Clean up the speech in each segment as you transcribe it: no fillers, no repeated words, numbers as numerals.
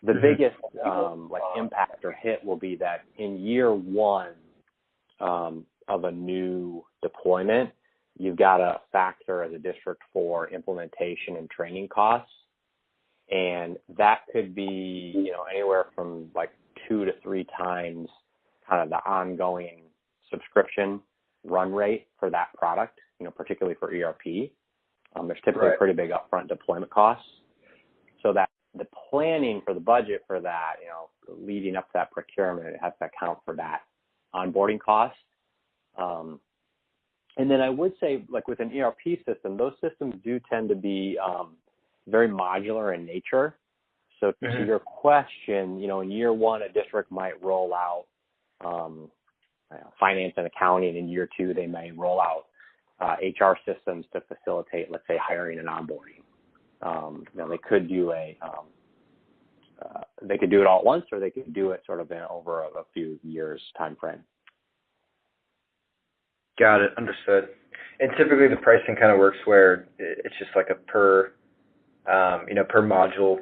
The biggest like impact or hit will be that in year one of a new deployment, you've got to factor as a district for implementation and training costs. And that could be, anywhere from like 2 to 3 times kind of the ongoing subscription run rate for that product, particularly for ERP. There's typically pretty big upfront deployment costs. So that the planning for the budget for that, leading up to that procurement, it has to account for that onboarding cost. And then I would say, like with an ERP system, those systems do tend to be very modular in nature. So to your question, in year one, a district might roll out finance and accounting. In year two, they may roll out HR systems to facilitate, let's say, hiring and onboarding. They could do they could do it all at once, or they could do it sort of over a few years time frame. Got it. Understood. And typically the pricing kind of works where it's just like a per module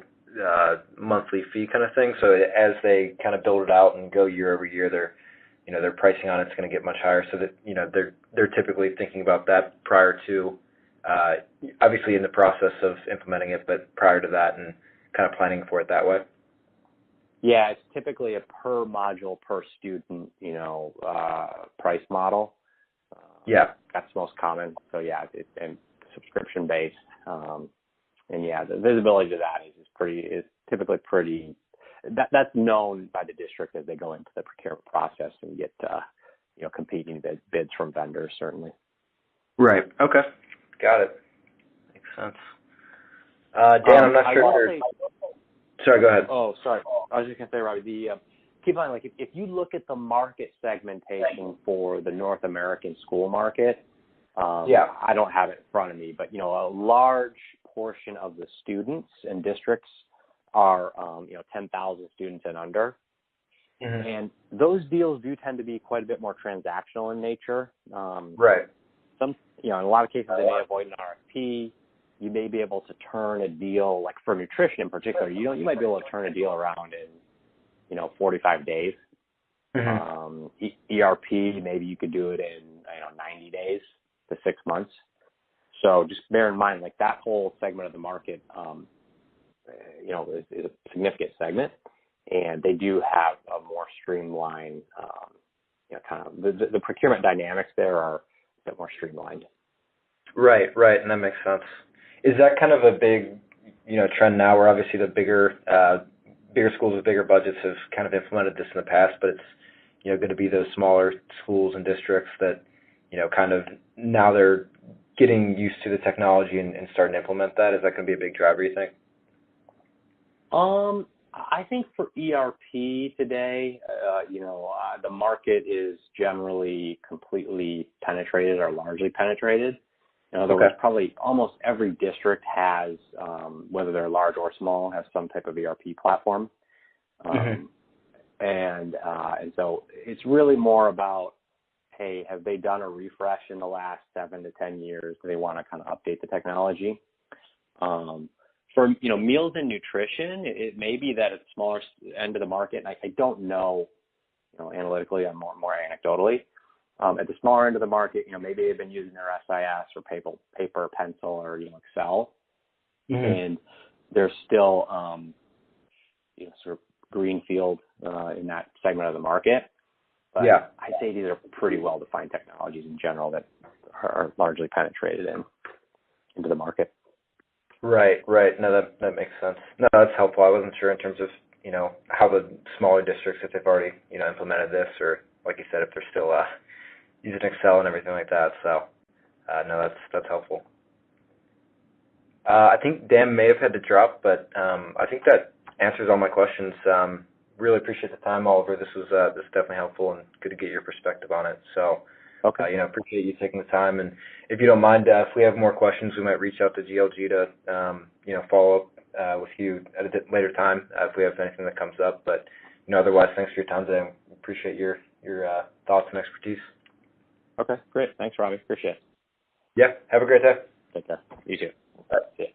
monthly fee kind of thing. So as they kind of build it out and go year over year, their pricing on it's going to get much higher. So that they're typically thinking about that prior to, obviously in the process of implementing it, but prior to that and kind of planning for it that way. Yeah, it's typically a per module per student, price model. That's most common. So yeah, it's and subscription based. And yeah, the visibility to that is typically pretty. That's known by the district as they go into the procurement process and get competing bids from vendors, certainly. Right. Okay. Got it. Makes sense. Dan, I'm not sure. Sorry, go ahead. Oh, sorry. I was just going to say, Robbie, keep in mind, like if you look at the market segmentation for the North American school market, I don't have it in front of me, but a large portion of the students and districts are 10,000 students and under, and those deals do tend to be quite a bit more transactional in nature. Some in a lot of cases they may avoid an RFP. You may be able to turn a deal, like for nutrition in particular, you might be able to turn a deal around in 45 days. ERP, maybe you could do it in 90 days to 6 months. So just bear in mind, like that whole segment of the market, is a significant segment, and they do have a more streamlined, kind of the procurement dynamics there are a bit more streamlined. Right, and that makes sense. Is that kind of a big, trend now, where obviously the bigger schools with bigger budgets have kind of implemented this in the past, but it's going to be those smaller schools and districts that kind of now they're getting used to the technology and starting to implement that? Is that going to be a big driver, you think? I think for ERP today, the market is generally completely penetrated or largely penetrated. In other words, probably almost every district has, whether they're large or small, has some type of ERP platform. And so it's really more about, hey, have they done a refresh in the last 7 to 10 years? Do they want to kind of update the technology? For meals and nutrition, it may be that it's smaller end of the market. And I don't know, analytically, I'm more anecdotally. At the smaller end of the market, maybe they've been using their SIS or paper, pencil, or Excel, and they're still sort of greenfield in that segment of the market. But I'd say these are pretty well-defined technologies in general that are largely penetrated into the market. Right. No, that makes sense. No, that's helpful. I wasn't sure in terms of how the smaller districts, if they've already implemented this, or like you said, if they're still using Excel and everything like that. So no, that's helpful. I think Dan may have had to drop, but I think that answers all my questions. Really appreciate the time, Oliver. This was definitely helpful and good to get your perspective on it. So, appreciate you taking the time. And if you don't mind, if we have more questions, we might reach out to GLG to follow up with you at a later time if we have anything that comes up. But otherwise, thanks for your time today. Appreciate your thoughts and expertise. Okay, great. Thanks, Robbie. Appreciate it. Yeah. Have a great day. Take care. You too. All right. See ya.